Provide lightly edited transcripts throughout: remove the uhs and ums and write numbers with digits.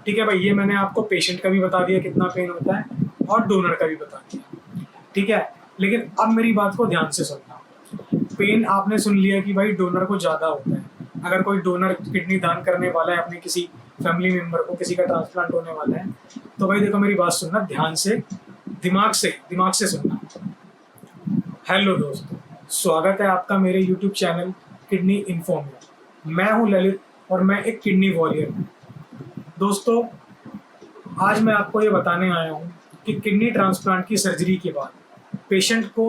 ठीक है भाई, ये मैंने आपको पेशेंट का भी बता दिया कितना पेन होता है और डोनर का भी बता दिया, ठीक है। लेकिन अब मेरी बात को ध्यान से सुनना। पेन आपने सुन लिया कि भाई डोनर को ज़्यादा होता है। अगर कोई डोनर किडनी दान करने वाला है अपने किसी फैमिली मेम्बर को, किसी का ट्रांसप्लांट होने वाला है, तो भाई देखो मेरी बात सुनना ध्यान से, दिमाग से सुनना। हेलो दोस्तों, स्वागत है आपका मेरे यूट्यूब चैनल किडनी इन्फो में। मैं हूं ललित और मैं एक किडनी वॉरियर हूं। दोस्तों, आज मैं आपको ये बताने आया हूं कि किडनी ट्रांसप्लांट की सर्जरी के बाद पेशेंट को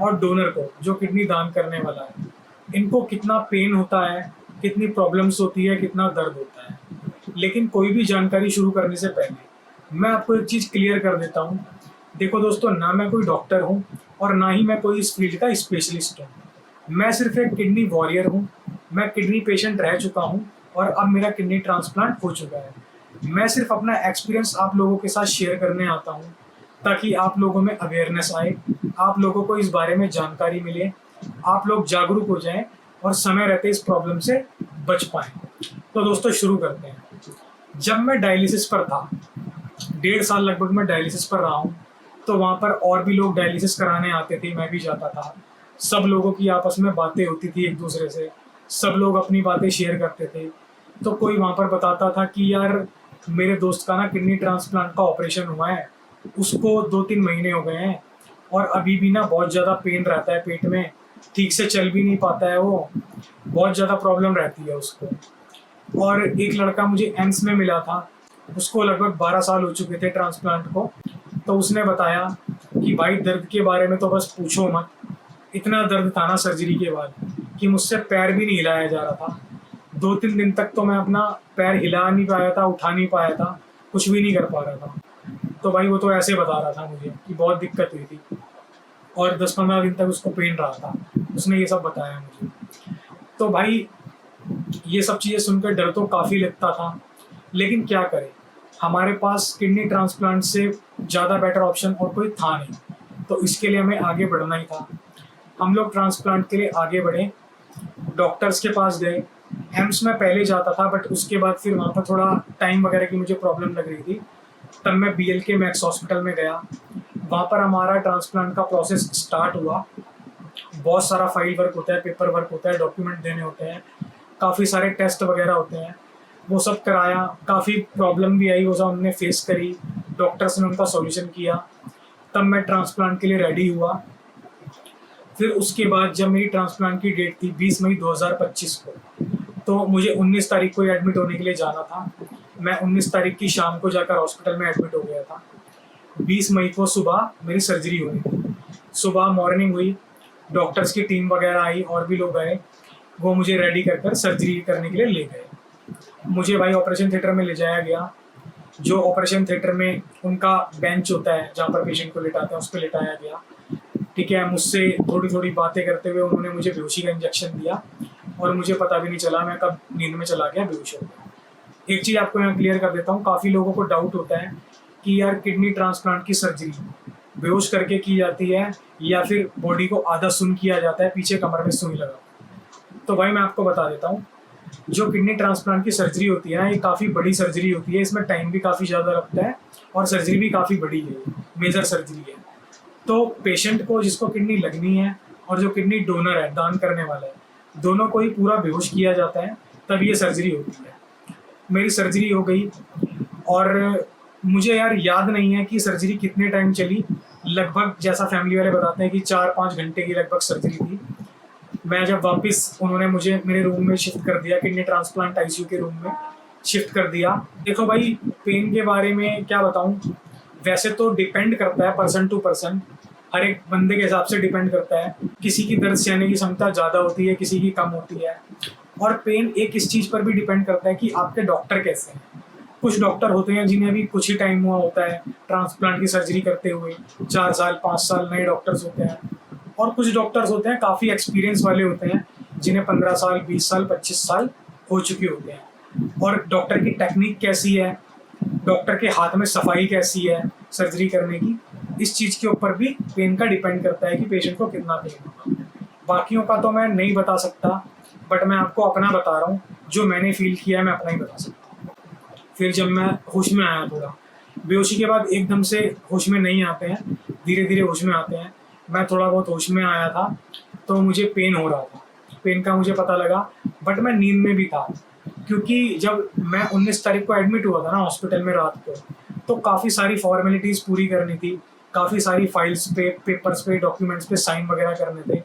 और डोनर को, जो किडनी दान करने वाला है, इनको कितना पेन होता है, कितनी प्रॉब्लम्स होती है, कितना दर्द होता है। लेकिन कोई भी जानकारी शुरू करने से पहले मैं आपको एक चीज़ क्लियर कर देता हूँ। देखो दोस्तों, ना मैं कोई डॉक्टर हूँ और ना ही मैं कोई इस फील्ड का स्पेशलिस्ट हूँ। मैं सिर्फ एक किडनी वॉरियर हूँ। मैं किडनी पेशेंट रह चुका हूँ और अब मेरा किडनी ट्रांसप्लांट हो चुका है। मैं सिर्फ अपना एक्सपीरियंस आप लोगों के साथ शेयर करने आता हूँ ताकि आप लोगों में अवेयरनेस आए, आप लोगों को इस बारे में जानकारी मिले, आप लोग जागरूक हो जाएं और समय रहते इस प्रॉब्लम से बच पाएं। तो दोस्तों शुरू करते हैं। जब मैं डायलिसिस पर था, 1.5 साल लगभग मैं डायलिसिस पर रहा हूँ, तो वहाँ पर और भी लोग डायलिसिस कराने आते थे, मैं भी जाता था। सब लोगों की आपस में बातें होती थी एक दूसरे से, सब लोग अपनी बातें शेयर करते थे। तो कोई वहाँ पर बताता था कि यार मेरे दोस्त का ना किडनी ट्रांसप्लांट का ऑपरेशन हुआ है, उसको 2-3 महीने हो गए हैं और अभी भी ना बहुत ज़्यादा पेन रहता है पेट में, ठीक से चल भी नहीं पाता है, वो बहुत ज़्यादा प्रॉब्लम रहती है उसको। और एक लड़का मुझे एम्स में मिला था, उसको लगभग 12 साल हो चुके थे ट्रांसप्लांट को। तो उसने बताया कि भाई दर्द के बारे में तो बस पूछो मत, इतना दर्द था ना सर्जरी के बाद कि मुझसे पैर भी नहीं हिलाया जा रहा था। 2-3 दिन तक तो मैं अपना पैर हिला नहीं पाया था, उठा नहीं पाया था, कुछ भी नहीं कर पा रहा था। तो भाई वो तो ऐसे बता रहा था मुझे कि बहुत दिक्कत हुई थी और 10-15 दिन तक उसको पेन रहा था। उसने ये सब बताया मुझे। तो भाई ये सब चीज़ें सुनकर डर तो काफ़ी लगता था, लेकिन क्या करें, हमारे पास किडनी ट्रांसप्लांट से ज़्यादा बेटर ऑप्शन और कोई था नहीं। तो इसके लिए हमें आगे बढ़ना ही था। हम लोग ट्रांसप्लांट के लिए आगे बढ़े, डॉक्टर्स के पास गए। एम्स में पहले जाता था, बट उसके बाद फिर वहाँ पर थोड़ा टाइम वगैरह की मुझे प्रॉब्लम लग रही थी। तब मैं BLK मैक्स हॉस्पिटल में गया। वहाँ पर हमारा ट्रांसप्लांट का प्रोसेस स्टार्ट हुआ। बहुत सारा फाइल वर्क होता है, पेपर वर्क होता है, डॉक्यूमेंट देने होते हैं, काफ़ी सारे टेस्ट वगैरह होते हैं। वो सब कराया, काफ़ी प्रॉब्लम भी आई, वो सब हमने फेस करी, डॉक्टर्स ने उनका सॉल्यूशन किया। तब मैं ट्रांसप्लांट के लिए रेडी हुआ। फिर उसके बाद जब मेरी ट्रांसप्लांट की डेट थी 20 मई 2025 को, तो मुझे 19 तारीख को एडमिट होने के लिए जाना था। मैं 19 तारीख की शाम को जाकर हॉस्पिटल में एडमिट हो गया था। 20 मई को सुबह मेरी सर्जरी हुई थी। सुबह मॉर्निंग हुई, डॉक्टर्स की टीम वगैरह आई और भी लोग आए, वो मुझे रेडी कर कर सर्जरी करने के लिए ले गए। मुझे भाई ऑपरेशन थिएटर में ले जाया गया। जो ऑपरेशन थिएटर में उनका बेंच होता है जहाँ पर पेशेंट को लिटाते हैं, उस पर लिटाया गया। ठीक है, मुझसे थोड़ी थोड़ी बातें करते हुए उन्होंने मुझे बेहोशी का इंजेक्शन दिया और मुझे पता भी नहीं चला मैं कब नींद में चला गया, बेहोश हो गया। एक चीज़ आपको यहाँ क्लियर कर देता हूँ, काफ़ी लोगों को डाउट होता है कि यार किडनी ट्रांसप्लांट की सर्जरी बेहोश करके की जाती है या फिर बॉडी को आधा सुन किया जाता है, पीछे कमर में सुई लगा। तो भाई मैं आपको बता देता हूँ, जो किडनी ट्रांसप्लांट की सर्जरी होती है ना, ये काफ़ी बड़ी सर्जरी होती है। इसमें टाइम भी काफ़ी ज़्यादा लगता है और सर्जरी भी काफ़ी बड़ी है, मेजर सर्जरी है। तो पेशेंट को जिसको किडनी लगनी है और जो किडनी डोनर है, दान करने वाला है, दोनों को ही पूरा बेहोश किया जाता है, तब ये सर्जरी होती है। मेरी सर्जरी हो गई और मुझे यार याद नहीं है कि सर्जरी कितने टाइम चली। लगभग जैसा फैमिली वाले बताते हैं कि 4-5 घंटे की लगभग सर्जरी थी। मैं जब वापस, उन्होंने मुझे मेरे रूम में शिफ्ट कर दिया, किडनी ट्रांसप्लांट ICU के रूम में शिफ्ट कर दिया। देखो भाई, पेन के बारे में क्या बताऊँ, वैसे तो डिपेंड करता है पर्सन टू पर्सन, हर एक बंदे के हिसाब से डिपेंड करता है। किसी की दर्द सहने की क्षमता ज़्यादा होती है, किसी की कम होती है। और पेन एक इस चीज़ पर भी डिपेंड करता है कि आपके डॉक्टर कैसे हैं। कुछ डॉक्टर होते हैं जिन्हें भी कुछ ही टाइम हुआ होता है ट्रांसप्लांट की सर्जरी करते हुए, 4 साल 5 साल नए डॉक्टर्स होते हैं। और कुछ डॉक्टर्स होते हैं काफ़ी एक्सपीरियंस वाले होते हैं, जिन्हें 15 साल 20 साल 25 साल हो चुके होते हैं। और डॉक्टर की टेक्निक कैसी है, डॉक्टर के हाथ में सफाई कैसी है सर्जरी करने की, इस चीज़ के ऊपर भी पेन का डिपेंड करता है कि पेशेंट को कितना पेन होगा। बाकियों का तो मैं नहीं बता सकता, बट मैं आपको अपना बता रहा हूँ, जो मैंने फील किया है मैं अपना ही बता सकता हूँ। फिर जब मैं होश में आया थोड़ा, बेहोशी के बाद एकदम से होश में नहीं आते हैं, धीरे धीरे होश में आते हैं। मैं थोड़ा बहुत होश में आया था तो मुझे पेन हो रहा था, पेन का मुझे पता लगा, बट मैं नींद में भी था। क्योंकि जब मैं 19 तारीख को एडमिट हुआ था ना हॉस्पिटल में रात को, तो काफ़ी सारी फॉर्मेलिटीज़ पूरी करनी थी, काफ़ी सारी फाइल्स पे, पेपर्स पे, डॉक्यूमेंट्स पे साइन वगैरह करने थे।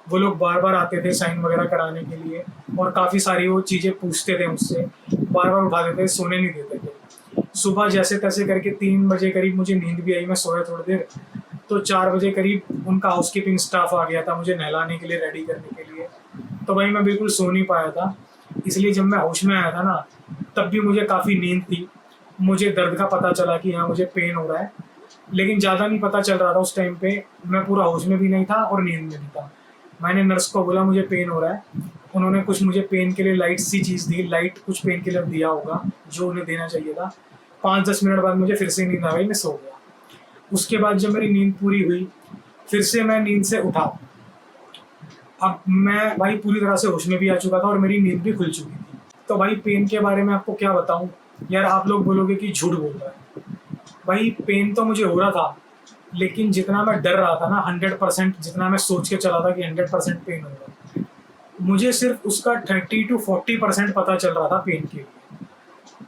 वो लोग बार बार आते थे साइन वगैरह कराने के लिए, और काफ़ी सारी वो चीज़ें पूछते थे मुझसे, बार बार उठा देते थे, सोने नहीं देते थे। सुबह जैसे तैसे करके 3 बजे करीब मुझे नींद भी आई, मैं सोया थोड़ी देर, तो 4 बजे करीब उनका हाउसकीपिंग स्टाफ आ गया था मुझे नहलाने के लिए, रेडी करने के लिए। तो भाई मैं बिल्कुल सो नहीं पाया था, इसलिए जब मैं होश में आया था ना, तब भी मुझे काफ़ी नींद थी। मुझे दर्द का पता चला कि हाँ मुझे पेन हो रहा है, लेकिन ज़्यादा नहीं पता चल रहा था उस टाइम पे। मैं पूरा होश में भी नहीं था और नींद में भी था। मैंने नर्स को बोला मुझे पेन हो रहा है, उन्होंने कुछ मुझे पेन के लिए लाइट सी चीज़ दी, लाइट कुछ पेन किलर दिया होगा जो उन्हें देना चाहिए था। 5-10 मिनट बाद मुझे फिर से नींद आ गई, मैं सो गया। उसके बाद जब मेरी नींद पूरी हुई, फिर से मैं नींद से उठा। अब मैं भाई पूरी तरह से होश में भी आ चुका था और मेरी नींद भी खुल चुकी थी। तो भाई पेन के बारे में आपको क्या बताऊं यार, आप लोग बोलोगे कि झूठ बोल रहा है। भाई पेन तो मुझे हो रहा था, लेकिन जितना मैं डर रहा था ना 100%, जितना मैं सोच के चला था कि 100% पेन होगा, मुझे सिर्फ उसका 30-40% पता चल रहा था पेन के लिए।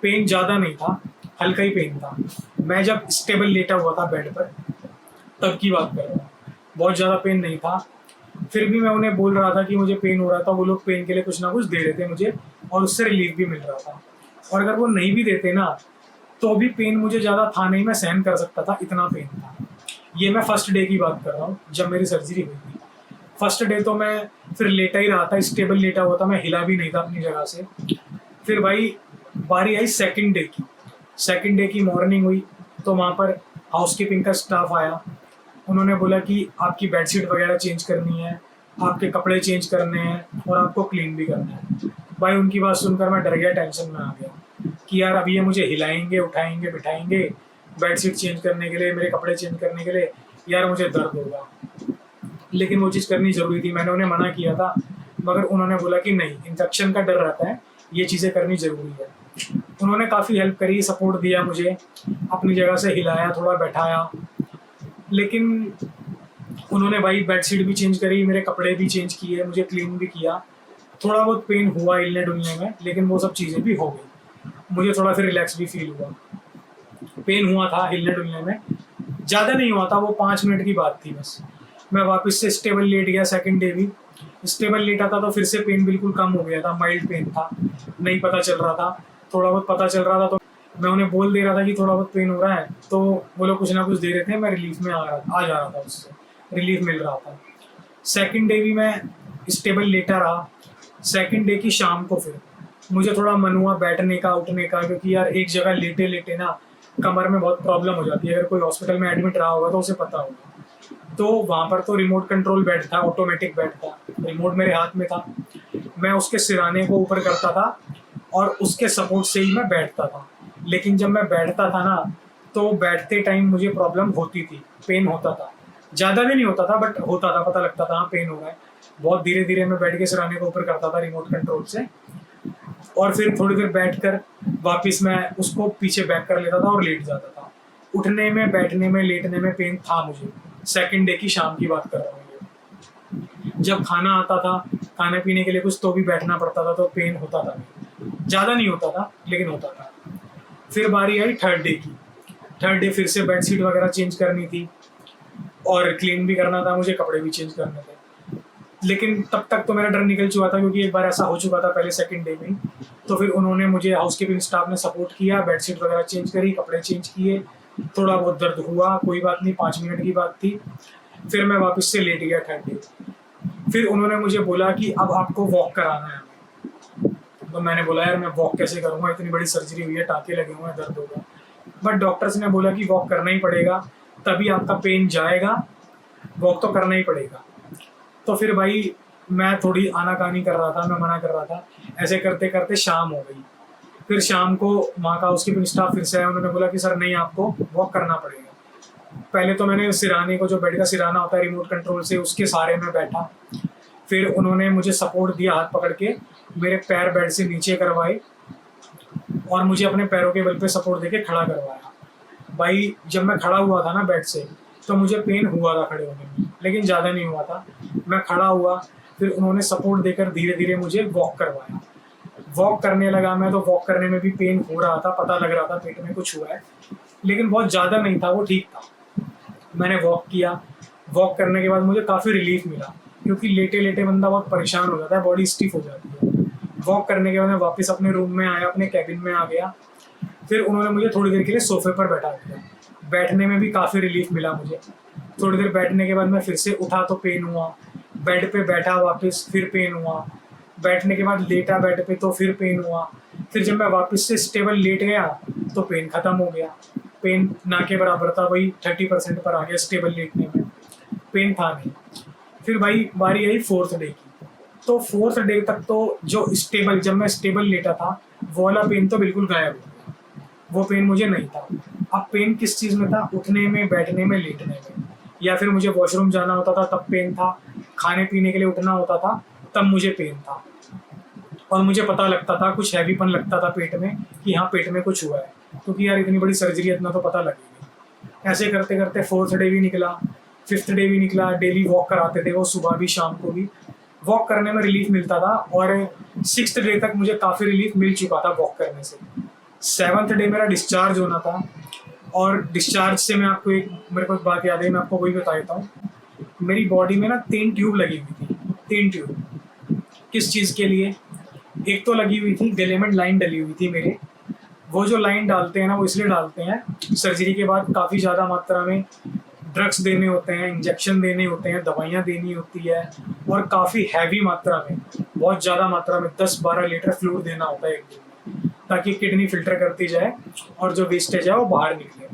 पेन ज़्यादा नहीं था, हल्का ही पेन था। मैं जब स्टेबल लेटा हुआ था बेड पर, तब की बात कर रहा हूँ, बहुत ज़्यादा पेन नहीं था। फिर भी मैं उन्हें बोल रहा था कि मुझे पेन हो रहा था, वो लोग पेन के लिए कुछ ना कुछ दे रहे थे मुझे, और उससे रिलीफ भी मिल रहा था। और अगर वो नहीं भी देते ना, तो भी पेन मुझे ज़्यादा था नहीं, मैं सहन कर सकता था, इतना पेन था। ये मैं फर्स्ट डे की बात कर रहा हूँ जब मेरी सर्जरी हुई थी। फर्स्ट डे तो मैं फिर लेटा ही रहा था, स्टेबल लेटा हुआ था, मैं हिला भी नहीं था अपनी जगह से। फिर भाई बारी आई सेकंड डे की। सेकंड डे की मॉर्निंग हुई, तो वहाँ पर हाउसकीपिंग का स्टाफ आया। उन्होंने बोला कि आपकी बेडशीट वगैरह चेंज करनी है, आपके कपड़े चेंज करने हैं, और आपको क्लीन भी करना है। भाई उनकी बात सुनकर मैं डर गया, टेंशन में आ गया कि यार अब ये मुझे हिलाएंगे, उठाएंगे, बिठाएंगे बेडशीट चेंज करने के लिए, मेरे कपड़े चेंज करने के लिए, यार मुझे दर्द होगा। लेकिन वो चीज़ करनी ज़रूरी थी, मैंने उन्हें मना किया था, मगर उन्होंने बोला कि नहीं, इन्फेक्शन का डर रहता है, ये चीज़ें करनी ज़रूरी है। उन्होंने काफ़ी हेल्प करी, सपोर्ट दिया मुझे, अपनी जगह से हिलाया, थोड़ा बैठाया। लेकिन उन्होंने भाई बेडशीट भी चेंज करी, मेरे कपड़े भी चेंज किए, मुझे क्लीन भी किया। थोड़ा बहुत पेन हुआ हिलने डुलने में, लेकिन वो सब चीज़ें भी हो गई। मुझे थोड़ा फिर रिलैक्स भी फील हुआ। पेन हुआ था हिलने डुलने में, ज़्यादा नहीं हुआ था, वो 5 मिनट की बात थी बस। मैं वापस से स्टेबल लेट गया, सेकंड डे भी स्टेबल लेटा था, तो फिर से पेन बिल्कुल कम हो गया था, माइल्ड पेन था, नहीं पता चल रहा था। थोड़ा बहुत पता चल रहा था तो मैं उन्हें बोल दे रहा था कि थोड़ा बहुत पेन हो रहा है, तो वो लोग कुछ ना कुछ दे रहे थे, मैं रिलीफ में आ जा रहा था, उससे रिलीफ मिल रहा था। सेकंड डे भी मैं स्टेबल लेटा रहा। सेकंड डे की शाम को फिर मुझे थोड़ा मन हुआ बैठने का, उठने का, क्योंकि यार एक जगह लेटे लेटे ना कमर में बहुत प्रॉब्लम हो जाती है। अगर कोई हॉस्पिटल में एडमिट रहा होगा तो उसे पता होगा। तो वहाँ पर तो रिमोट कंट्रोल बेड था, ऑटोमेटिक बेड था, रिमोट मेरे हाथ में था। मैं उसके सिराने को ऊपर करता था और उसके सपोर्ट से ही मैं बैठता था। लेकिन जब मैं बैठता था ना, तो बैठते टाइम मुझे प्रॉब्लम होती थी, पेन होता था। ज़्यादा भी नहीं होता था, बट होता था, पता लगता था हाँ पेन हो रहा है। बहुत धीरे धीरे मैं बेड के सिराने को ऊपर करता था रिमोट कंट्रोल से, और फिर थोड़ी देर बैठकर वापस मैं उसको पीछे बैक कर लेता था और लेट जाता था। उठने में, बैठने में, लेटने में पेन था मुझे। सेकंड डे की शाम की बात कर रहा हूँ ये। जब खाना आता था, खाने पीने के लिए कुछ, तो भी बैठना पड़ता था, तो पेन होता था, ज़्यादा नहीं होता था लेकिन होता था। फिर बारी आई थर्ड डे की। थर्ड डे फिर से बेडशीट वगैरह चेंज करनी थी और क्लीन भी करना था मुझे, कपड़े भी चेंज करने थे। लेकिन तब तक तो मेरा डर निकल चुका था, क्योंकि एक बार ऐसा हो चुका था पहले सेकंड डे में ही। तो फिर उन्होंने मुझे, हाउसकीपिंग स्टाफ ने सपोर्ट किया, बेडशीट वगैरह चेंज करी, कपड़े चेंज किए। थोड़ा बहुत दर्द हुआ, कोई बात नहीं, 5 मिनट की बात थी। फिर मैं वापस से लेट गया थर्ड डे। फिर उन्होंने मुझे बोला कि अब आपको वॉक कराना है। तो मैंने बोला यार मैं वॉक कैसे करूँगा, इतनी बड़ी सर्जरी हुई है, टाँके लगे हुए हैं, दर्द होगा। बट डॉक्टर्स ने बोला कि वॉक करना ही पड़ेगा, तभी आपका पेन जाएगा, वॉक तो करना ही पड़ेगा। तो फिर भाई मैं थोड़ी आनाकानी कर रहा था, मैं मना कर रहा था। ऐसे करते करते शाम हो गई। फिर शाम को वहाँ का हाउसकीपिंग स्टाफ फिर से आया, उन्होंने बोला कि सर नहीं, आपको वॉक करना पड़ेगा। पहले तो मैंने सिराने को, जो बेड का सिराना होता है रिमोट कंट्रोल से, उसके सहारे में बैठा। फिर उन्होंने मुझे सपोर्ट दिया, हाथ पकड़ के मेरे पैर बेड से नीचे करवाए, और मुझे अपने पैरों के बल पे सपोर्ट देके खड़ा करवाया। भाई जब मैं खड़ा हुआ था ना बेड से, तो मुझे पेन हुआ था खड़े होने में, लेकिन ज़्यादा नहीं हुआ था। मैं खड़ा हुआ, फिर उन्होंने सपोर्ट देकर धीरे धीरे मुझे वॉक करवाया। वॉक करने लगा मैं, तो वॉक करने में भी पेन हो रहा था, पता लग रहा था पेट में कुछ हुआ है, लेकिन बहुत ज़्यादा नहीं था, वो ठीक था। मैंने वॉक किया। वॉक करने के बाद मुझे काफ़ी रिलीफ मिला, क्योंकि लेटे लेटे बंदा बहुत परेशान हो जाता है, बॉडी स्टिफ हो जाती है। वॉक करने के बाद मैं वापस अपने रूम में आया, अपने कैबिन में आ गया। फिर उन्होंने मुझे थोड़ी देर के लिए सोफे पर बैठा दिया। बैठने में भी काफ़ी रिलीफ मिला मुझे। थोड़ी देर बैठने के बाद मैं फिर से उठा तो पेन हुआ, बेड पे बैठा वापस फिर पेन हुआ, बैठने के बाद लेटा बेड पे तो फिर पेन हुआ। फिर जब मैं वापस से स्टेबल लेट गया तो पेन ख़त्म हो गया। पेन ना के बराबर था, वही 30% पर आ गया स्टेबल लेटने में, पेन था नहीं। फिर भाई बारी आई फोर्थ डे की। तो फोर्थ डे तक तो जो स्टेबल, जब मैं स्टेबल लेटा था वो वाला पेन तो बिल्कुल गायब हो गया, वो पेन मुझे नहीं था। अब पेन किस चीज़ में था? उठने में, बैठने में, लेटने में, या फिर मुझे वॉशरूम जाना होता था तब पेन था, खाने पीने के लिए उठना होता था तब मुझे पेन था। और मुझे पता लगता था, कुछ हैवीपन लगता था पेट में कि हाँ पेट में कुछ हुआ है, क्योंकि यार इतनी बड़ी सर्जरी है, इतना तो पता लगेगा। ऐसे करते करते फोर्थ डे भी निकला, फिफ्थ डे भी निकला। डेली वॉक कराते थे वो, सुबह भी शाम को भी। वॉक करने में रिलीफ मिलता था, और सिक्स्थ डे तक मुझे काफ़ी रिलीफ मिल चुका था वॉक करने से। सेवन्थ डे मेरा डिस्चार्ज होना था, और डिस्चार्ज से मैं आपको एक, मेरे को एक बात याद है, मैं आपको वही बता देता हूँ। मेरी बॉडी में ना 3 ट्यूब लगी हुई थी। 3 ट्यूब किस चीज़ के लिए? एक तो लगी हुई थी, गले में लाइन डली हुई थी मेरे। वो जो लाइन डालते हैं ना, वो इसलिए डालते हैं, सर्जरी के बाद काफ़ी ज़्यादा मात्रा में ड्रग्स देने होते हैं, इंजेक्शन देने होते हैं, दवाइयाँ देनी होती है, और काफ़ी हैवी मात्रा में, बहुत ज़्यादा मात्रा में 10-12 लीटर फ्लूइड देना होता है एक दिन में, ताकि किडनी फिल्टर करती जाए और जो वेस्टेज है वो बाहर निकले।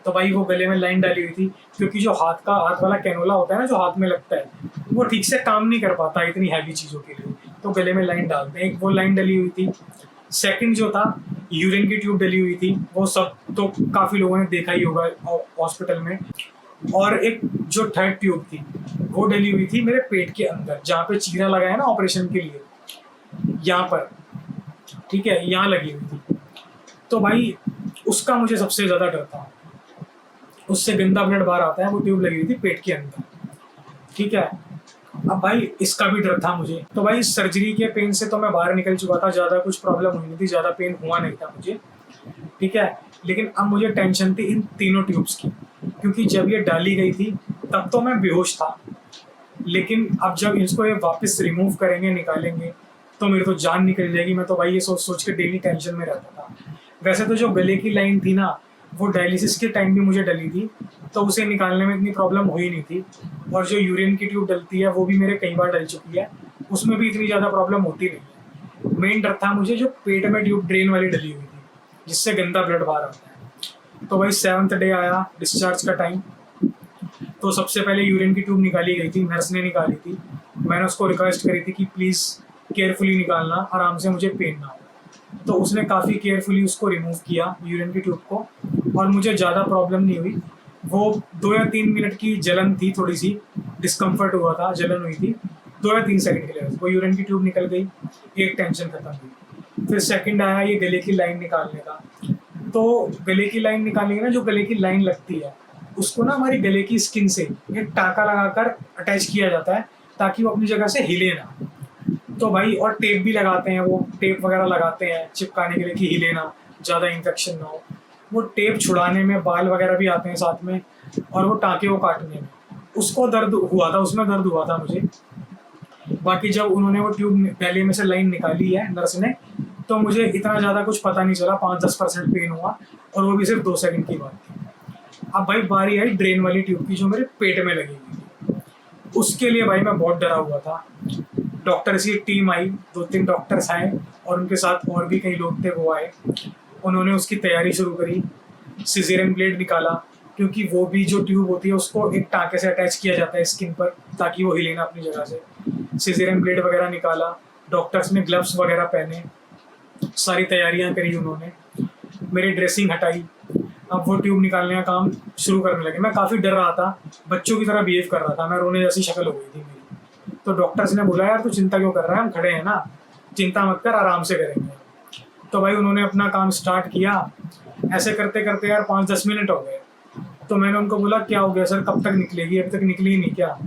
तो भाई वो गले में लाइन डाली हुई थी, क्योंकि जो हाथ वाला कैनोला होता है ना, जो हाथ में लगता है, वो ठीक से काम नहीं कर पाता इतनी हैवी चीज़ों के लिए, तो गले में लाइन डालते हैं। एक वो लाइन डली हुई थी। सेकंड जो था, यूरिन की ट्यूब डली हुई थी, वो सब तो काफ़ी लोगों ने देखा ही होगा हॉस्पिटल में। और एक जो थर्ड ट्यूब थी, वो डली हुई थी मेरे पेट के अंदर, जहाँ पे चीरा लगा है ना ऑपरेशन के लिए, यहाँ पर, ठीक है, यहाँ लगी हुई थी। तो भाई उसका मुझे सबसे ज़्यादा डर था, उससे गंदा ब्लड बाहर आता है, वो ट्यूब लगी हुई थी पेट के अंदर, ठीक है। अब भाई इसका भी डर था मुझे। तो भाई सर्जरी के पेन से तो मैं बाहर निकल चुका था, ज़्यादा कुछ प्रॉब्लम हुई नहीं थी, ज़्यादा पेन हुआ नहीं था मुझे, ठीक है। लेकिन अब मुझे टेंशन थी इन तीनों ट्यूब्स की, क्योंकि जब ये डाली गई थी तब तो मैं बेहोश था, लेकिन अब जब इसको ये वापस रिमूव करेंगे, निकालेंगे, तो मेरी तो जान निकल जाएगी। मैं तो भाई ये सोच सोच के डेली टेंशन में रहता था। वैसे तो जो गले की लाइन थी ना, वो डायलिसिस के टाइम भी मुझे डली थी, तो उसे निकालने में इतनी प्रॉब्लम हुई नहीं थी। और जो यूरिन की ट्यूब डलती है वो भी मेरे कई बार डल चुकी है, उसमें भी इतनी ज़्यादा प्रॉब्लम होती नहीं है। मेन डर था मुझे जो पेट में ट्यूब ड्रेन वाली डली हुई थी, जिससे गंदा ब्लड बाहर आता है। तो भाई 7th डे आया, डिस्चार्ज का टाइम। तो सबसे पहले यूरिन की ट्यूब निकाली गई थी, नर्स ने निकाली थी। मैंने उसको रिक्वेस्ट करी थी कि प्लीज़ केयरफुली निकालना, आराम से, मुझे पेन ना हो। तो उसने काफ़ी केयरफुली उसको रिमूव किया, यूरिन की ट्यूब को, और मुझे ज़्यादा प्रॉब्लम नहीं हुई। वो 2 या 3 मिनट की जलन थी, थोड़ी सी डिस्कम्फर्ट हुआ था, जलन हुई थी 2 या 3 सेकंड के लिए। वो यूरिन की ट्यूब निकल गई, एक टेंशन खत्म हुई। फिर सेकंड आया ये गले की लाइन निकालने का। तो गले की लाइन निकालने की ना, जो गले की लाइन लगती है उसको ना हमारी गले की स्किन से एक टाँका लगाकर अटैच किया जाता है, ताकि वो अपनी जगह से हिले ना। तो भाई और टेप भी लगाते हैं, वो टेप वगैरह लगाते हैं चिपकाने के लिए कि हिले ना, ज़्यादा इन्फेक्शन ना हो। वो टेप छुड़ाने में बाल वगैरह भी आते हैं साथ में, और वो टाँके को काटने में उसको दर्द हुआ था, उसमें दर्द हुआ था मुझे। बाकी जब उन्होंने वो ट्यूब गले में से लाइन निकाली है नर्स ने, तो मुझे इतना ज़्यादा कुछ पता नहीं चला, 5-10% पेन हुआ, और वो भी सिर्फ 2 सेकंड की बात थी। अब भाई बारी आई ड्रेन वाली ट्यूब की, जो मेरे पेट में लगी हुई थी। उसके लिए भाई मैं बहुत डरा हुआ था। डॉक्टर्स की टीम आई, 2-3 डॉक्टर्स आए, और उनके साथ और भी कई लोग थे, वो आए। उन्होंने उसकी तैयारी शुरू करी, सिजेरियन ब्लेड निकाला, क्योंकि वो भी जो ट्यूब होती है उसको एक टाँके से अटैच किया जाता है स्किन पर, ताकि वो हिले ना अपनी जगह से। सिजेरियन ब्लेड वगैरह निकाला, डॉक्टर्स ने ग्लव्स वगैरह पहने, सारी तैयारियां करी उन्होंने, मेरी ड्रेसिंग हटाई। अब वो ट्यूब निकालने का काम शुरू करने लगे। मैं काफ़ी डर रहा था, बच्चों की तरह बिहेव कर रहा था मैं, रोने जैसी शक्ल हो गई थी मेरी। तो डॉक्टर्स ने बोला यार तू चिंता क्यों कर रहा है, हम खड़े हैं ना, चिंता मत कर, आराम से करेंगे। तो भाई उन्होंने अपना काम स्टार्ट किया। ऐसे करते करते यार 5-10 मिनट हो गए। तो मैंने उनको बोला क्या हो गया सर, कब तक निकलेगी, अभी तक निकली ही नहीं क्या?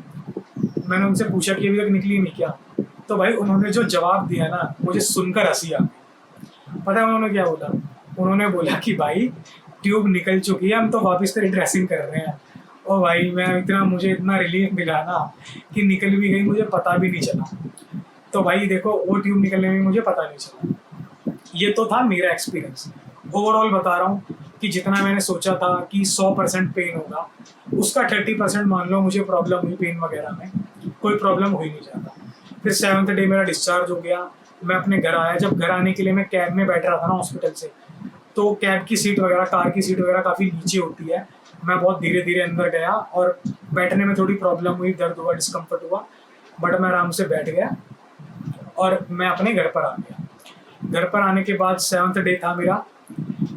मैंने उनसे पूछा कि अभी तक निकली नहीं क्या? तो भाई उन्होंने जो जवाब दिया ना, मुझे सुनकर हंसी आ गई। पता है उन्होंने क्या बोला? उन्होंने बोला कि भाई ट्यूब निकल चुकी है, हम तो वापस तेरी ड्रेसिंग कर रहे हैं। और भाई मुझे इतना रिलीफ मिला ना कि निकल भी गई, मुझे पता भी नहीं चला। तो भाई देखो, वो ट्यूब निकलने में मुझे पता नहीं चला। ये तो था मेरा एक्सपीरियंस। ओवरऑल बता रहा हूँ कि जितना मैंने सोचा था कि 100% पेन होगा, उसका 30% मान लो मुझे प्रॉब्लम हुई पेन वगैरह में, कोई प्रॉब्लम हो ही नहीं जाता। फिर 7th डे मेरा डिस्चार्ज हो गया, मैं अपने घर आया। जब घर आने के लिए मैं कैब में बैठ रहा था ना हॉस्पिटल से, तो कैब की सीट वगैरह, कार की सीट वगैरह काफ़ी नीचे होती है। मैं बहुत धीरे धीरे अंदर गया और बैठने में थोड़ी प्रॉब्लम हुई, दर्द हुआ, डिस्कम्फर्ट हुआ, बट मैं आराम से बैठ गया और मैं अपने घर पर आ गया। घर पर आने के बाद 7th डे था मेरा।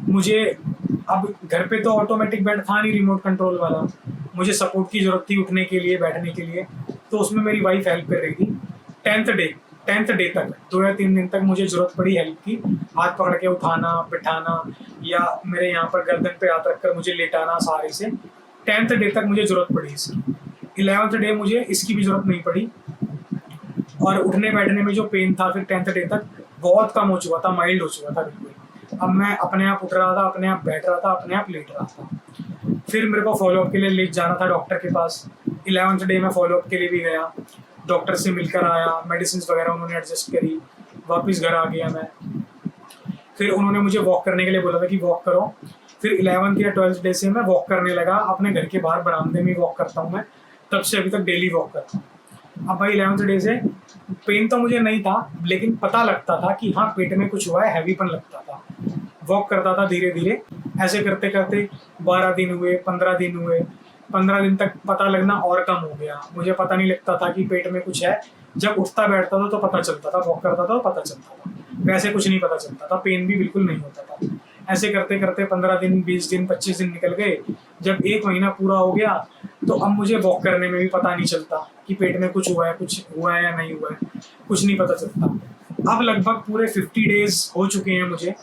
मुझे अब घर पे तो ऑटोमेटिक बेड था नहीं, रिमोट कंट्रोल वाला। मुझे सपोर्ट की ज़रूरत थी उठने के लिए, बैठने के लिए, तो उसमें मेरी वाइफ हेल्प कर रही थी। 10th डे तक 2 या 3 दिन तक मुझे ज़रूरत पड़ी हेल्प की, हाथ पकड़ के उठाना, बिठाना, या मेरे यहाँ पर गर्दन पे हाथ रखकर मुझे लेटाना सहारे से। 10th डे तक मुझे ज़रूरत पड़ी इसकी। 11th डे मुझे इसकी भी ज़रूरत नहीं पड़ी। और उठने बैठने में जो पेन था फिर 10th डे तक बहुत कम हो चुका था, माइल्ड हो चुका था बिल्कुल। अब मैं अपने आप उठ रहा था, अपने आप बैठ रहा था, अपने आप लेट रहा था। फिर मेरे को फॉलोअप के लिए ले जाना था डॉक्टर के पास। 11th डे में फॉलोअप के लिए भी गया, डॉक्टर से मिलकर आया, मेडिसिन वगैरह उन्होंने एडजस्ट करी, वापस घर आ गया मैं। फिर उन्होंने मुझे वॉक करने के लिए बोला था कि वॉक करो। फिर 11th या 12th डे से मैं वॉक करने लगा, अपने घर के बाहर बरामदे में वॉक करता हूँ मैं, तब से अभी तक डेली वॉक करता हूँ। अब भाई 11th डे से पेन तो मुझे नहीं था, लेकिन पता लगता था कि हाँ पेट में कुछ हुआ है, हैवीपन लगता था। वॉक करता था धीरे धीरे, ऐसे करते करते 12 दिन हुए, 15 दिन हुए। 15 दिन तक पता लगना और कम हो गया, मुझे पता नहीं लगता था कि पेट में कुछ है। जब उठता बैठता था तो पता चलता था, वॉक करता था तो पता चलता था, वैसे कुछ नहीं पता चलता था, पेन भी बिल्कुल नहीं होता था। ऐसे करते करते 15 दिन, 20 दिन, 25 दिन निकल गए। जब 1 महीना पूरा हो गया तो अब मुझे वॉक करने में भी पता नहीं चलता कि पेट में कुछ हुआ है या नहीं हुआ है, कुछ नहीं पता चलता। अब लगभग पूरे 50 डेज हो चुके हैं मुझे,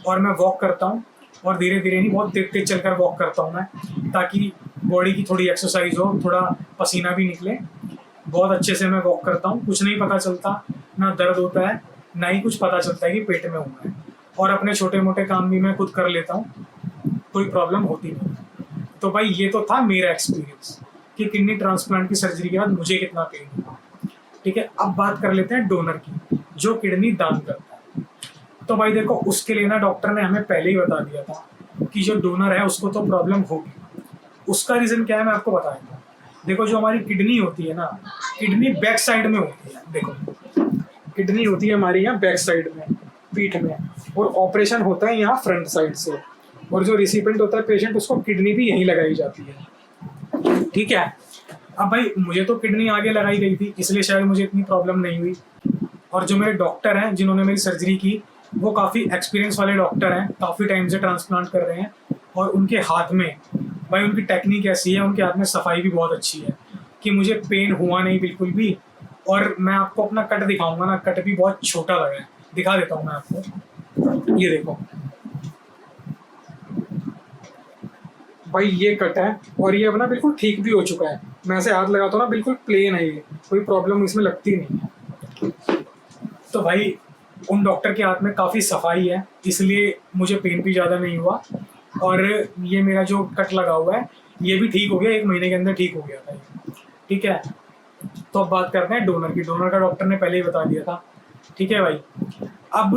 और मैं वॉक करता हूँ, और धीरे धीरे नहीं, बहुत तेज तेज चलकर वॉक करता हूँ मैं, ताकि बॉडी की थोड़ी एक्सरसाइज हो, थोड़ा पसीना भी निकले। बहुत अच्छे से मैं वॉक करता हूँ, कुछ नहीं पता चलता, ना दर्द होता है, ना ही कुछ पता चलता है कि पेट में हुआ है। और अपने छोटे मोटे काम भी मैं खुद कर लेता हूँ, कोई प्रॉब्लम होती नहीं। तो भाई ये तो था मेरा एक्सपीरियंस कि किडनी ट्रांसप्लांट की सर्जरी के बाद मुझे कितना पेन हुआ। ठीक है, अब बात कर लेते हैं डोनर की, जो किडनी दान करता है। तो भाई देखो, उसके लिए ना डॉक्टर ने हमें पहले ही बता दिया था कि जो डोनर है उसको तो प्रॉब्लम होगी। उसका रीज़न क्या है मैं आपको बताता हूँ। देखो, जो हमारी किडनी होती है ना, किडनी बैक साइड में होती है। देखो, किडनी होती है हमारी यहाँ बैक साइड में, पीठ में, और ऑपरेशन होता है यहाँ फ्रंट साइड से। और जो रिसिपेंट होता है पेशेंट, उसको किडनी भी यहीं लगाई जाती है। ठीक है, अब भाई मुझे तो किडनी आगे लगाई गई थी, इसलिए शायद मुझे इतनी प्रॉब्लम नहीं हुई। और जो मेरे डॉक्टर हैं जिन्होंने मेरी सर्जरी की, वो काफ़ी एक्सपीरियंस वाले डॉक्टर हैं, काफ़ी टाइम से ट्रांसप्लांट कर रहे हैं। और उनके हाथ में, भाई उनकी टेक्निक ऐसी है, उनके हाथ में सफाई भी बहुत अच्छी है कि मुझे पेन हुआ नहीं बिल्कुल भी। और मैं आपको अपना कट दिखाऊंगा ना, कट भी बहुत छोटा लगा है, दिखा देता हूँ मैं आपको। ये देखो भाई, ये कट है, और ये अपना बिल्कुल ठीक भी हो चुका है। मैं ऐसे हाथ लगाता हूँ ना, बिल्कुल प्लेन है, ये कोई प्रॉब्लम इसमें लगती नहीं है। तो भाई उन डॉक्टर के हाथ में काफ़ी सफाई है, इसलिए मुझे पेन भी ज़्यादा नहीं हुआ। और ये मेरा जो कट लगा हुआ है, ये भी ठीक हो गया, 1 महीने के अंदर ठीक हो गया था ये। ठीक है, तो अब बात करते हैं डोनर की। डोनर का डॉक्टर ने पहले ही बता दिया था। ठीक है भाई, अब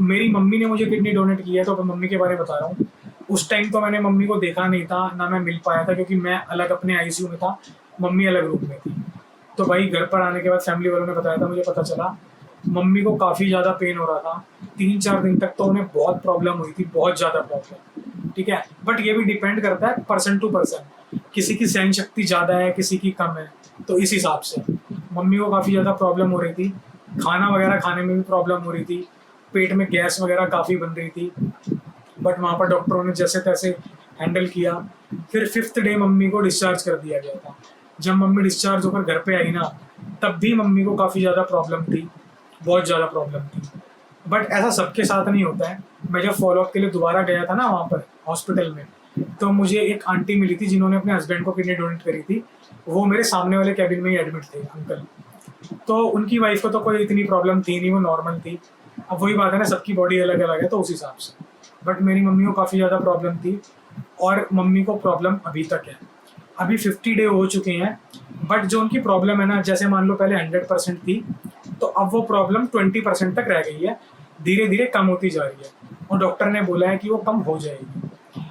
मेरी मम्मी ने मुझे किडनी डोनेट की है, तो अब मम्मी के बारे में बता रहा हूँ। उस टाइम तो मैंने मम्मी को देखा नहीं था, ना मैं मिल पाया था, क्योंकि मैं अलग अपने आईसीयू में था, मम्मी अलग रूम में थी। तो भाई घर पर आने के बाद फैमिली वालों ने बताया था, मुझे पता चला मम्मी को काफ़ी ज़्यादा पेन हो रहा था। 3-4 दिन तक तो उन्हें बहुत प्रॉब्लम हुई थी, बहुत ज़्यादा प्रॉब्लम। ठीक है, बट ये भी डिपेंड करता है पर्सन टू पर्सन, किसी की सहन शक्ति ज़्यादा है, किसी की कम है, तो इस हिसाब से मम्मी को काफ़ी ज़्यादा प्रॉब्लम हो रही थी। खाना वगैरह खाने में भी प्रॉब्लम हो रही थी, पेट में गैस वगैरह काफ़ी बन रही थी, बट वहाँ पर डॉक्टरों ने जैसे तैसे हैंडल किया। फिर 5th डे मम्मी को डिस्चार्ज कर दिया गया था। जब मम्मी डिस्चार्ज होकर घर पे आई ना, तब भी मम्मी को काफ़ी ज़्यादा प्रॉब्लम थी, बहुत ज़्यादा प्रॉब्लम थी। बट ऐसा सबके साथ नहीं होता है। मैं जब फॉलोअप के लिए दोबारा गया था ना वहाँ पर हॉस्पिटल में, तो मुझे एक आंटी मिली थी जिन्होंने अपने हस्बैंड को किडनी डोनेट करी थी। वो मेरे सामने वाले कैबिन में ही एडमिट थे अंकल। तो उनकी वाइफ को तो कोई इतनी प्रॉब्लम थी नहीं, वो नॉर्मल थी। अब वही बात है ना, सबकी बॉडी अलग अलग है तो उस हिसाब से। बट मेरी मम्मी को काफ़ी ज़्यादा प्रॉब्लम थी और मम्मी को प्रॉब्लम अभी तक है। अभी 50 डे हो चुके हैं, बट जो उनकी प्रॉब्लम है ना, जैसे मान लो पहले 100% थी, तो अब वो प्रॉब्लम 20% तक रह गई है, धीरे धीरे कम होती जा रही है और डॉक्टर ने बोला है कि वो कम हो जाएगी।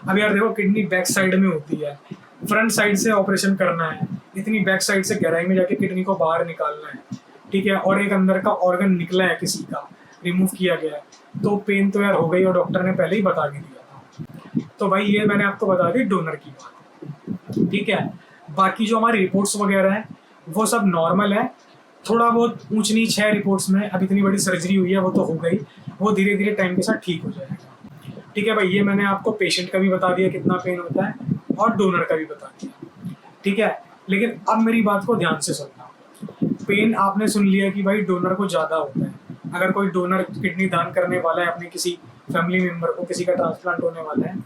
अब यार देखो, किडनी बैक साइड में होती है, फ्रंट साइड से ऑपरेशन करना है, इतनी बैक साइड से गहराई में जाके किडनी को बाहर निकालना है, ठीक है, और एक अंदर का ऑर्गन निकला है किसी का, रिमूव किया गया है, तो पेन तो यार हो गई और डॉक्टर ने पहले ही बता भी दिया था। तो भाई ये मैंने आपको बता दी डोनर की बात, ठीक है। बाकी जो हमारी रिपोर्ट्स वगैरह हैं वो सब नॉर्मल है, थोड़ा बहुत ऊंच नीच है रिपोर्ट्स में। अब इतनी बड़ी सर्जरी हुई है, वो तो हो गई, वो धीरे धीरे टाइम के साथ ठीक हो जाएगा, ठीक है भाई। ये मैंने आपको पेशेंट का भी बता दिया कितना पेन होता है और डोनर का भी बता दिया, ठीक है। लेकिन अब मेरी बात को ध्यान से सुनना। पेन आपने सुन लिया कि भाई डोनर को ज़्यादा होता है। अगर कोई डोनर किडनी दान करने वाला है अपने किसी फैमिली मेम्बर को, किसी का ट्रांसप्लांट होने वाला है,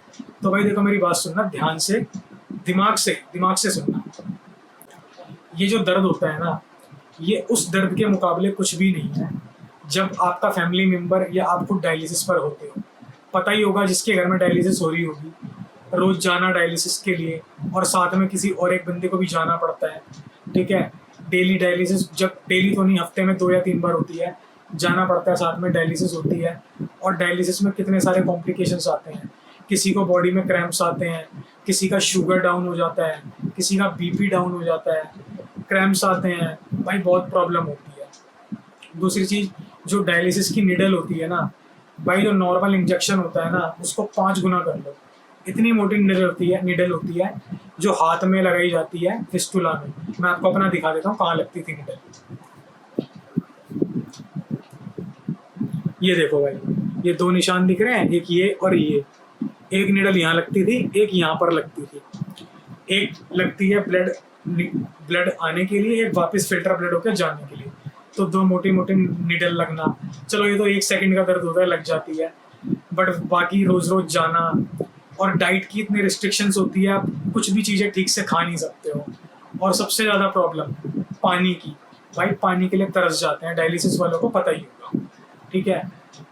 तो भाई देखो मेरी बात सुनना ध्यान से, दिमाग से सुनना। ये जो दर्द होता है ना, ये उस दर्द के मुकाबले कुछ भी नहीं है जब आपका फैमिली मेम्बर या आप खुद डायलिसिस पर होते हो। पता ही होगा जिसके घर में डायलिसिस हो रही होगी, रोज जाना डायलिसिस के लिए, और साथ में किसी और एक बंदे को भी जाना पड़ता है, ठीक है। डेली डायलिसिस, जब डेली तो नहीं, हफ्ते में 2 या 3 बार होती है, जाना पड़ता है, साथ में डायलिसिस होती है। और डायलिसिस में कितने सारे कॉम्प्लिकेशंस आते हैं, किसी को बॉडी में क्रैम्प्स आते हैं, किसी का शुगर डाउन हो जाता है, किसी का बीपी डाउन हो जाता है, क्रैम्प्स आते हैं, भाई बहुत प्रॉब्लम होती है। दूसरी चीज़, जो डायलिसिस की निडल होती है ना भाई, जो नॉर्मल इंजेक्शन होता है ना, उसको 5 गुना कर लो। इतनी मोटी निडल होती है जो हाथ में लगाई जाती है फिस्टुला में। मैं आपको अपना दिखा देता हूँ कहाँ लगती थी निडल। ये देखो भाई, ये 2 निशान दिख रहे हैं, एक ये और ये। एक निडल यहाँ लगती थी, एक यहाँ पर लगती थी। एक लगती है ब्लड आने के लिए, एक वापस फिल्टर ब्लड होकर जाने के लिए। तो 2 मोटी मोटी निडल लगना, चलो ये तो 1 सेकंड का दर्द होता है, लग जाती है। बट बाकी रोज रोज जाना, और डाइट की इतनी रिस्ट्रिक्शंस होती है, आप कुछ भी चीज़ें ठीक से खा नहीं सकते हो। और सबसे ज़्यादा प्रॉब्लम पानी की, भाई पानी के लिए तरस जाते हैं, डायलिसिस वालों को पता ही होगा, ठीक है।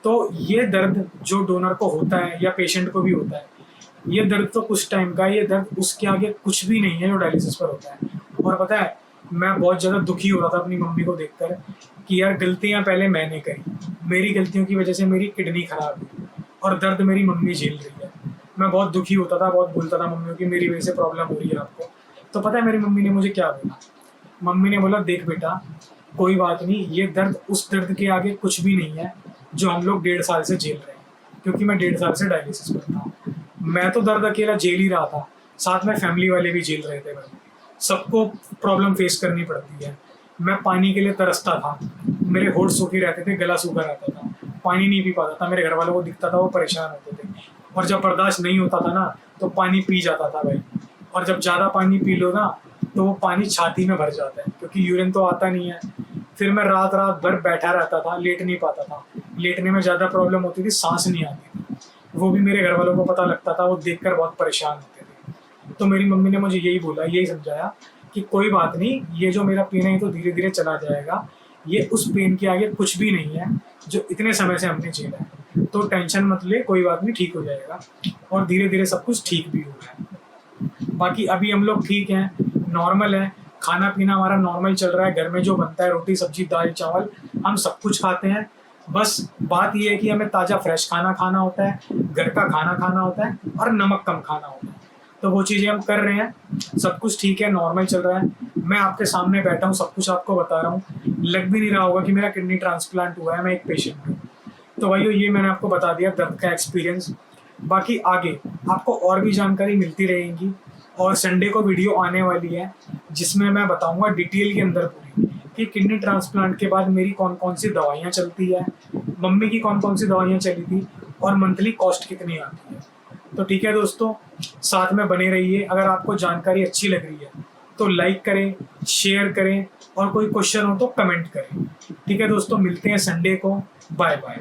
तो ये दर्द जो डोनर को होता है या पेशेंट को भी होता है, ये दर्द तो कुछ टाइम का है, ये दर्द उसके आगे कुछ भी नहीं है जो डायलिसिस पर होता है। और पता है, मैं बहुत ज़्यादा दुखी हो रहा था अपनी मम्मी को देखकर कि यार गलतियाँ पहले मैंने करी, मेरी गलतियों की वजह से मेरी किडनी खराब हुई और दर्द मेरी मम्मी झेल रही है। मैं बहुत दुखी होता था, बहुत बोलता था मम्मी को कि मेरी वजह से प्रॉब्लम हो रही है आपको। तो पता है मेरी मम्मी ने मुझे क्या बोला? मम्मी ने बोला, देख बेटा, कोई बात नहीं, ये दर्द उस दर्द के आगे कुछ भी नहीं है जो हम लोग 1.5 साल से झेल रहे हैं। क्योंकि मैं 1.5 साल से डायलिसिस पर था, मैं तो दर्द अकेला झेल ही रहा था, साथ में फैमिली वाले भी झेल रहे थे भाई। सबको प्रॉब्लम फेस करनी पड़ती है। मैं पानी के लिए तरसता था, मेरे होठ सूखे रहते थे, गला सूखा रहता था, पानी नहीं पी पाता था, मेरे घर वालों को दिखता था, वो परेशान होते थे। और जब बर्दाश्त नहीं होता था ना, तो पानी पी जाता था भाई। और जब ज़्यादा पानी पी लो ना, तो वो पानी छाती में भर जाता है, क्योंकि यूरिन तो आता नहीं है। फिर मैं रात भर बैठा रहता था, लेट नहीं पाता था, लेटने में ज़्यादा प्रॉब्लम होती थी, सांस नहीं आती थी। वो भी मेरे घर वालों को पता लगता था, वो देखकर बहुत परेशान होते थे। तो मेरी मम्मी ने मुझे यही बोला, यही समझाया कि कोई बात नहीं, ये जो मेरा पेन है ये तो धीरे धीरे चला जाएगा, ये उस पेन के आगे कुछ भी नहीं है जो इतने समय से हमने झेला है। तो टेंशन मत ले, कोई बात नहीं, ठीक हो जाएगा। और धीरे धीरे सब कुछ ठीक भी हो रहा है। बाकी अभी हम लोग ठीक हैं, नॉर्मल है, खाना पीना हमारा नॉर्मल चल रहा है। घर में जो बनता है, रोटी सब्जी दाल चावल, हम सब कुछ खाते हैं। बस बात ये है कि हमें ताज़ा फ्रेश खाना होता है, घर का खाना खाना होता है, और नमक कम खाना होता है। तो वो चीज़ें हम कर रहे हैं, सब कुछ ठीक है, नॉर्मल चल रहा है। मैं आपके सामने बैठा हूँ, सब कुछ आपको बता रहा हूँ, लग भी नहीं रहा होगा कि मेरा किडनी ट्रांसप्लांट हुआ है, मैं एक पेशेंट हूँ। तो भाइयों, ये मैंने आपको बता दिया दर्द का एक्सपीरियंस। बाकी आगे आपको और भी जानकारी मिलती रहेगी, और संडे को वीडियो आने वाली है जिसमें मैं बताऊंगा डिटेल के अंदर पूरी कि किडनी ट्रांसप्लांट के बाद मेरी कौन कौन सी दवाइयाँ चलती है, मम्मी की कौन कौन सी दवाइयाँ चली थी, और मंथली कॉस्ट कितनी आती है। तो ठीक है दोस्तों, साथ में बने रहिए। अगर आपको जानकारी अच्छी लग रही है तो लाइक करें, शेयर करें, और कोई क्वेश्चन हो तो कमेंट करें। ठीक है दोस्तों, मिलते हैं संडे को। Bye bye.